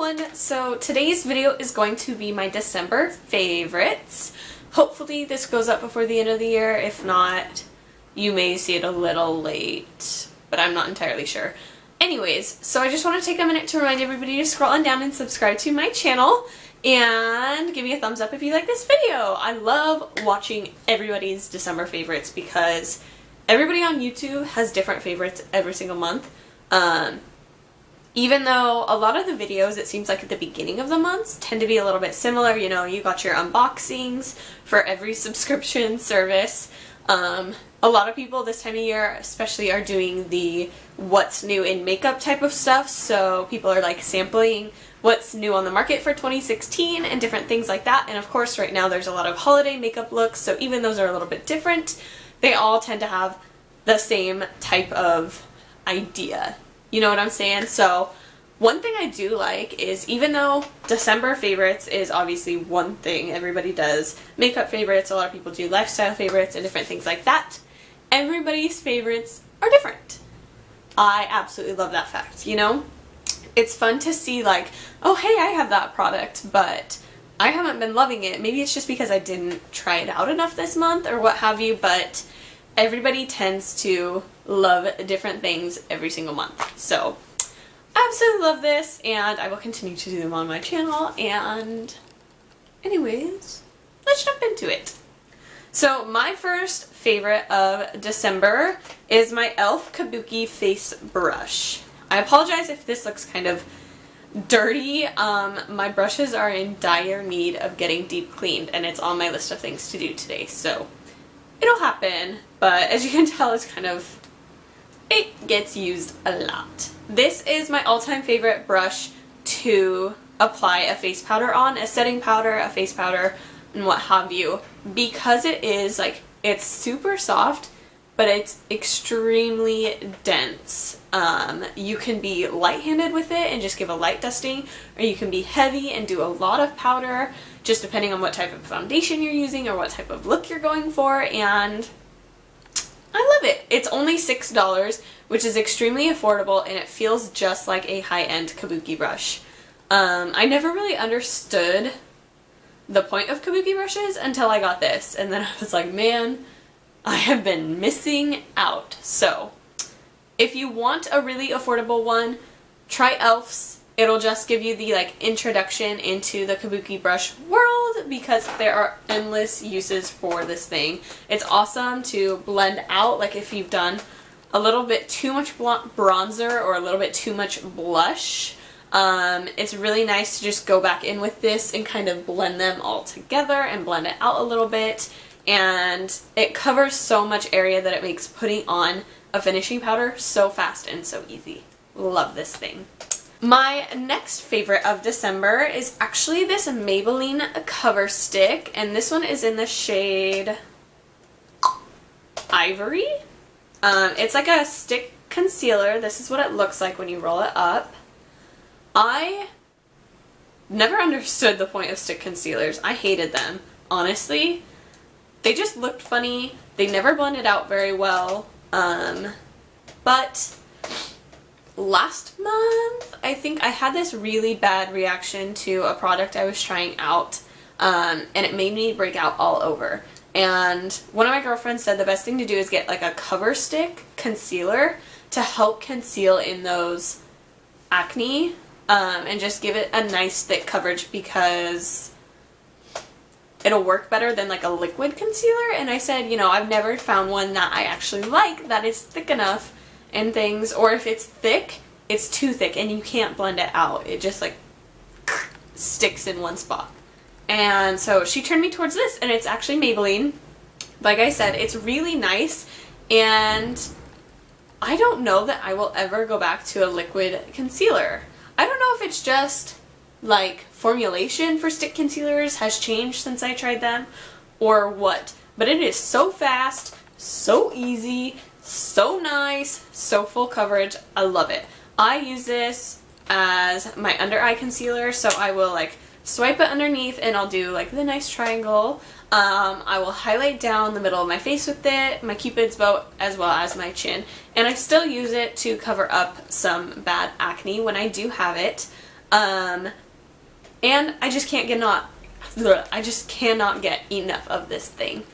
everyone! So today's video is going to be my December favorites. Hopefully this goes up before the end of the year. If not, you may see it a little late, but I'm not entirely sure. Anyways, so I just want to take a minute to remind everybody to scroll on down and subscribe to my channel and give me a thumbs up if you like this video. I love watching everybody's December favorites because everybody on YouTube has different favorites every single month. Even though a lot of the videos, it seems like at the beginning of the months, tend to be a little bit similar. You know, you got your unboxings for every subscription service. A lot of people this time of year especially are doing the what's new in makeup type of stuff. So people are like sampling what's new on the market for 2016 and different things like that. And of course right now there's a lot of holiday makeup looks, so even those are a little bit different. They all tend to have the same type of idea. You know what I'm saying? So one thing I do like is, even though December favorites is obviously one thing everybody does, makeup favorites, a lot of people do lifestyle favorites and different things like that, everybody's favorites are different. I absolutely love that fact, you know? It's fun to see like, oh hey, I have that product, but I haven't been loving it. Maybe it's just because I didn't try it out enough this month or what have you, but everybody tends to love different things every single month. So I absolutely love this, and I will continue to do them on my channel. And anyways, let's jump into it. So my first favorite of December is my E.L.F. Kabuki face brush. I apologize if this looks kind of dirty. My brushes are in dire need of getting deep cleaned, and it's on my list of things to do today, so it'll happen. But as you can tell, it's kind of, it gets used a lot. This is my all-time favorite brush to apply a face powder on, a setting powder, a face powder, and what have you, because it is like, it's super soft, but it's extremely dense. You can be light-handed with it and just give a light dusting, or you can be heavy and do a lot of powder, just depending on what type of foundation you're using or what type of look you're going for, and I love it. It's only $6, which is extremely affordable, and it feels just like a high-end Kabuki brush. I never really understood the point of Kabuki brushes until I got this, and then I was like, man, I have been missing out. So if you want a really affordable one, try E.L.F.'s. It'll just give you the like introduction into the Kabuki brush world, because there are endless uses for this thing. It's awesome to blend out, like if you've done a little bit too much bronzer or a little bit too much blush. It's really nice to just go back in with this and kind of blend them all together and blend it out a little bit. And it covers so much area that it makes putting on a finishing powder so fast and so easy. Love this thing. My next favorite of December is actually this Maybelline Coverstick, and this one is in the shade Ivory. It's like a stick concealer. This is what it looks like when you roll it up. I never understood the point of stick concealers. I hated them, honestly. They just looked funny. They never blended out very well. But last month, I think I had this really bad reaction to a product I was trying out, and it made me break out all over. And one of my girlfriends said the best thing to do is get like a Coverstick concealer to help conceal in those acne, and just give it a nice thick coverage, because it'll work better than like a liquid concealer. And I said, you know, I've never found one that I actually like that is thick enough and things, or if it's thick, it's too thick and you can't blend it out. It just like sticks in one spot. And so she turned me towards this, and it's actually Maybelline. Like I said, it's really nice, and I don't know that I will ever go back to a liquid concealer. I don't know if it's just like formulation for stick concealers has changed since I tried them or what, but it is so fast, so easy, so nice, so full coverage. I love it. I use this as my under eye concealer, so I will like swipe it underneath and I'll do like the nice triangle. I will highlight down the middle of my face with it, my cupid's bow, as well as my chin, and I still use it to cover up some bad acne when I do have it. And I just can't get I just cannot get enough of this thing.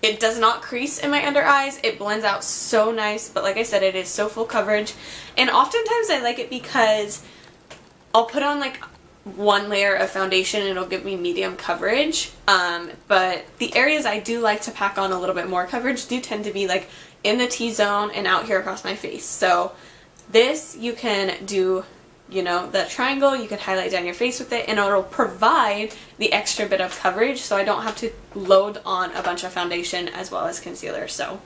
It does not crease in my under eyes. It blends out so nice, but like I said, it is so full coverage. And oftentimes I like it because I'll put on like one layer of foundation and it'll give me medium coverage. But the areas I do like to pack on a little bit more coverage do tend to be like in the T-zone and out here across my face. So this, you can do, you know, the triangle, you can highlight down your face with it, and it'll provide the extra bit of coverage so I don't have to load on a bunch of foundation as well as concealer. So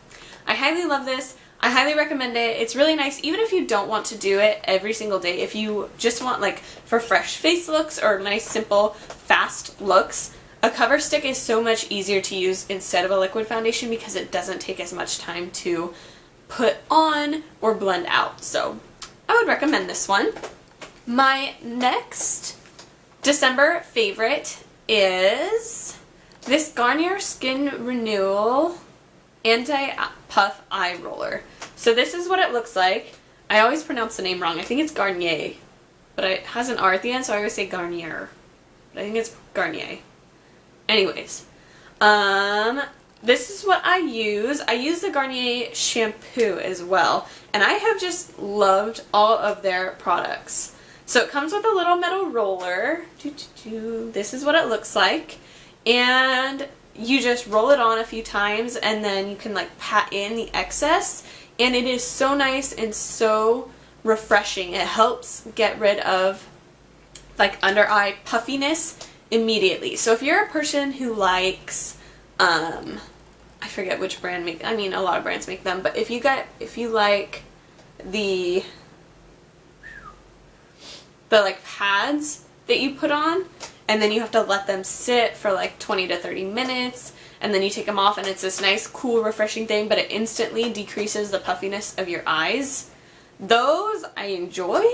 I highly love this. I highly recommend it. It's really nice even if you don't want to do it every single day. If you just want like for fresh face looks or nice simple fast looks, a cover stick is so much easier to use instead of a liquid foundation because it doesn't take as much time to put on or blend out. So I would recommend this one. My next December favorite is this Garnier Skin Renewal Anti-Puff Eye Roller. So this is what it looks like. I always pronounce the name wrong. I think it's Garnier, but it has an R at the end, so I always say Garnier. But I think it's Garnier. Anyways, this is what I use. I use the Garnier shampoo as well, and I have just loved all of their products. So it comes with a little metal roller. This is what it looks like. And you just roll it on a few times and then you can like pat in the excess. And it is so nice and so refreshing. It helps get rid of like under eye puffiness immediately. So if you're a person who likes, I forget which brand a lot of brands make them, but if you like the like pads that you put on and then you have to let them sit for like 20 to 30 minutes and then you take them off and it's this nice cool refreshing thing, but it instantly decreases the puffiness of your eyes. Those I enjoy,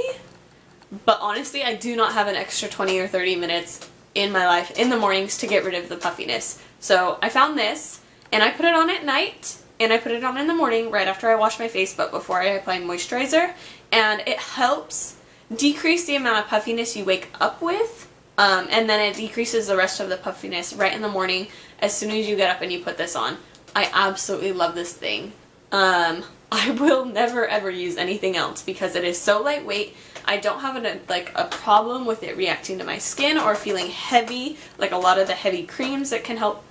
but honestly I do not have an extra 20 or 30 minutes in my life in the mornings to get rid of the puffiness. So I found this and I put it on at night and I put it on in the morning right after I wash my face but before I apply moisturizer, and it helps decrease the amount of puffiness you wake up with, and then it decreases the rest of the puffiness right in the morning as soon as you get up and you put this on. I absolutely love this thing. I will never ever use anything else because it is so lightweight. I don't have a problem with it reacting to my skin or feeling heavy like a lot of the heavy creams that can help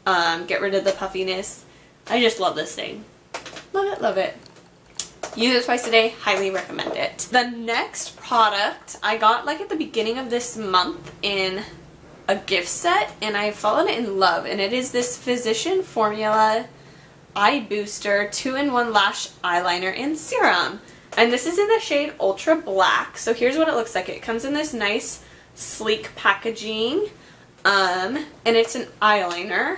get rid of the puffiness. I just love this thing. Love it, love it. Use it twice a day, highly recommend it. The next product I got like at the beginning of this month in a gift set and I've fallen in love, and it is this Physician Formula Eye Booster 2-in-1 Lash Eyeliner and Serum. And this is in the shade Ultra Black. So here's what it looks like. It comes in this nice sleek packaging, and it's an eyeliner.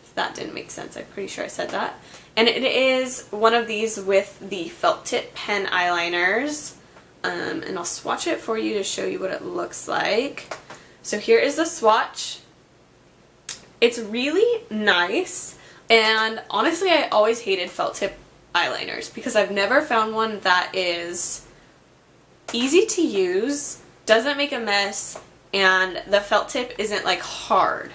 If that didn't make sense, I'm pretty sure I said that. And it is one of these with the felt tip pen eyeliners. And I'll swatch it for you to show you what it looks like. So here is the swatch. It's really nice. And honestly, I always hated felt tip eyeliners because I've never found one that is easy to use, doesn't make a mess, and the felt tip isn't like hard.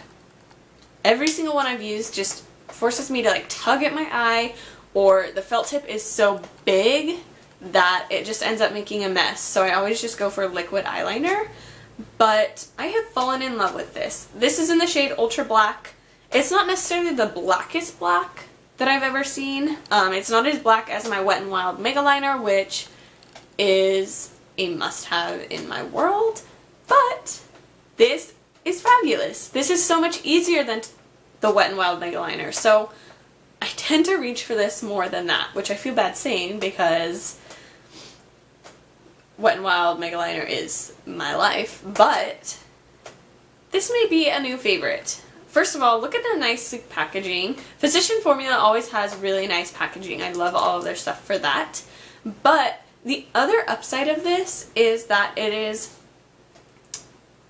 Every single one I've used just forces me to like tug at my eye, or the felt tip is so big that it just ends up making a mess. So I always just go for liquid eyeliner. But I have fallen in love with this. This is in the shade Ultra Black. It's not necessarily the blackest black that I've ever seen. It's not as black as my Wet n Wild Megaliner, which is a must-have in my world. But this is fabulous. This is so much easier than the Wet n Wild Megaliner. So I tend to reach for this more than that, which I feel bad saying because Wet n Wild Megaliner is my life, but this may be a new favorite. First of all, look at the nice sleek packaging. Physician Formula always has really nice packaging. I love all of their stuff for that. But the other upside of this is that it is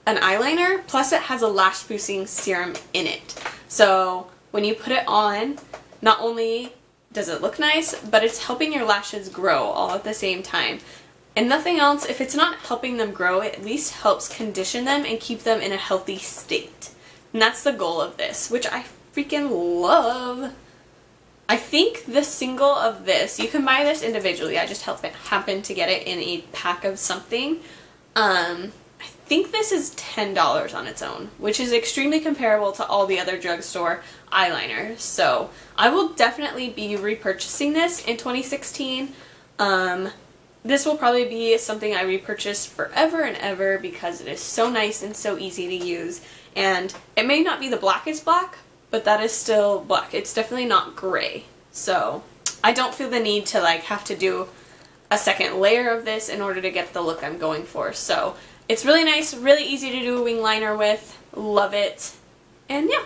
an eyeliner, plus it has a lash boosting serum in it. So when you put it on, not only does it look nice, but it's helping your lashes grow all at the same time. And nothing else, if it's not helping them grow, it at least helps condition them and keep them in a healthy state. And that's the goal of this, which I freaking love. I think the single of this, you can buy this individually. I just happened to get it in a pack of something. I think this is $10 on its own, which is extremely comparable to all the other drugstore eyeliners. So I will definitely be repurchasing this in 2016. This will probably be something I repurchase forever and ever because it is so nice and so easy to use. And it may not be the blackest black, but that is still black. It's definitely not gray. So I don't feel the need to like have to do a second layer of this in order to get the look I'm going for. So it's really nice, really easy to do a wing liner with. Love it. And yeah,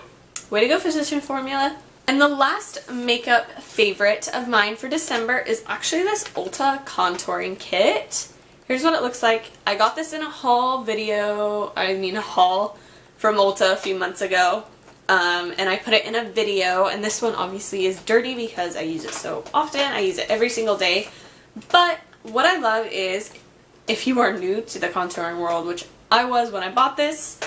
way to go, Physician Formula. And the last makeup favorite of mine for December is actually this Ulta Contouring Kit. Here's what it looks like. I got this in a haul from Ulta a few months ago. And I put it in a video, and this one obviously is dirty because I use it so often. I use it every single day. But what I love is, if you are new to the contouring world, which I was when I bought this,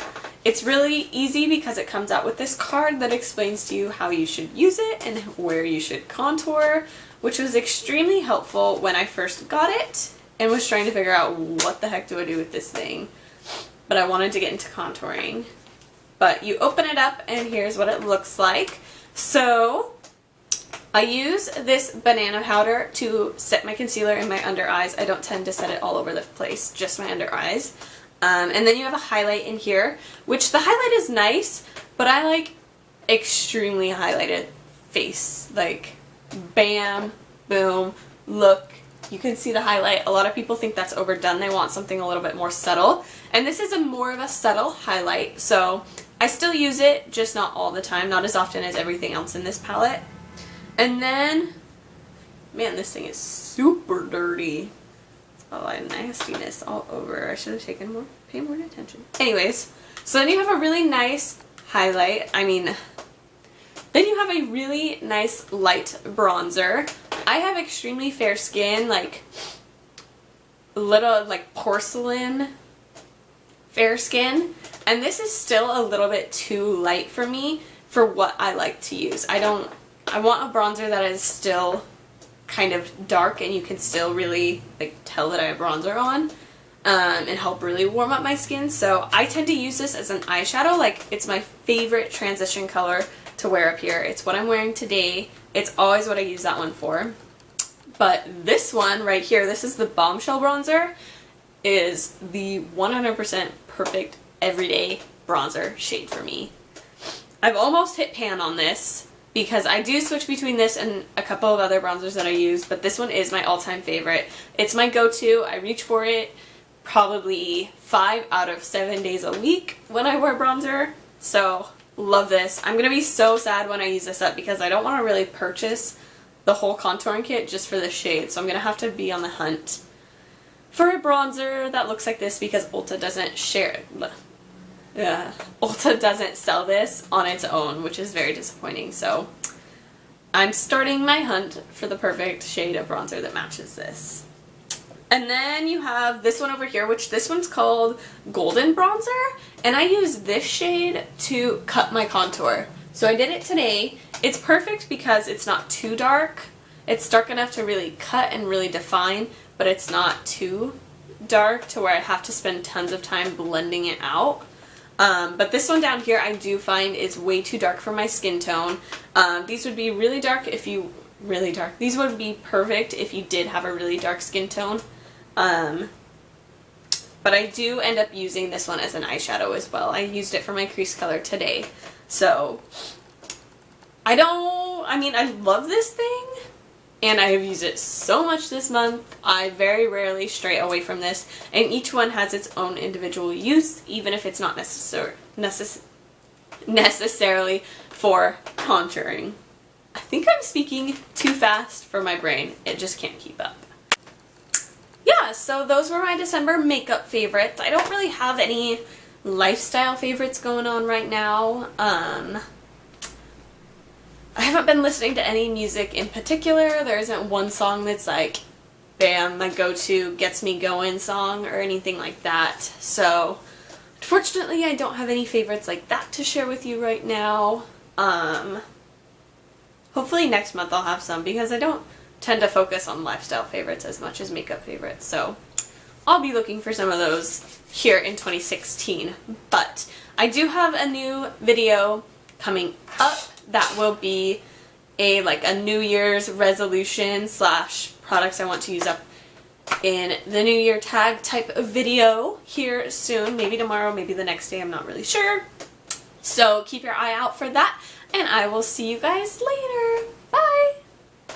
it's really easy because it comes out with this card that explains to you how you should use it and where you should contour, which was extremely helpful when I first got it and was trying to figure out what the heck do I do with this thing. But I wanted to get into contouring. But you open it up and here's what it looks like. So I use this banana powder to set my concealer in my under eyes. I don't tend to set it all over the place, just my under eyes. And then you have a highlight in here, which the highlight is nice, but I like extremely highlighted face. Like, bam, boom, look. You can see the highlight. A lot of people think that's overdone. They want something a little bit more subtle. And this is more of a subtle highlight, so I still use it, just not all the time, not as often as everything else in this palette. And then, man, this thing is super dirty. A lot of nastiness all over. I should have paid more attention. Anyways, so then you have a really nice highlight. Then you have a really nice light bronzer. I have extremely fair skin, like little like porcelain fair skin, and this is still a little bit too light for me for what I like to use. I want a bronzer that is still kind of dark and you can still really like tell that I have bronzer on, and help really warm up my skin. So I tend to use this as an eyeshadow. Like, it's my favorite transition color to wear up here. It's what I'm wearing today. It's always what I use that one for. But this one right here, this is the Bombshell bronzer, is the 100% perfect everyday bronzer shade for me. I've almost hit pan on this because I do switch between this and a couple of other bronzers that I use, but this one is my all-time favorite. It's my go-to. I reach for it probably 5 out of 7 days a week when I wear bronzer, so love this. I'm going to be so sad when I use this up because I don't want to really purchase the whole contouring kit just for the shade, so I'm going to have to be on the hunt for a bronzer that looks like this because Ulta doesn't Ulta doesn't sell this on its own, which is very disappointing. So I'm starting my hunt for the perfect shade of bronzer that matches this. And then you have this one over here, which this one's called Golden Bronzer, and I use this shade to cut my contour. So I did it today. It's perfect because it's not too dark. It's dark enough to really cut and really define, but it's not too dark to where I have to spend tons of time blending it out. But this one down here I do find is way too dark for my skin tone. These would be really dark if you, these would be perfect if you did have a really dark skin tone. But I do end up using this one as an eyeshadow as well. I used it for my crease color today. So, I love this thing, and I have used it so much this month. I very rarely stray away from this, and each one has its own individual use, even if it's not necessarily for contouring. I think I'm speaking too fast for my brain. It just can't keep up. Yeah, so those were my December makeup favorites. I don't really have any lifestyle favorites going on right now. I haven't been listening to any music in particular. There isn't one song that's like bam, my go-to gets me going song or anything like that. So unfortunately I don't have any favorites like that to share with you right now. Hopefully next month I'll have some, because I don't tend to focus on lifestyle favorites as much as makeup favorites. So I'll be looking for some of those here in 2016. But I do have a new video coming up that will be a New Year's resolution slash products I want to use up in the New Year tag type of video here soon. Maybe tomorrow, maybe the next day, I'm not really sure. So keep your eye out for that, and I will see you guys later.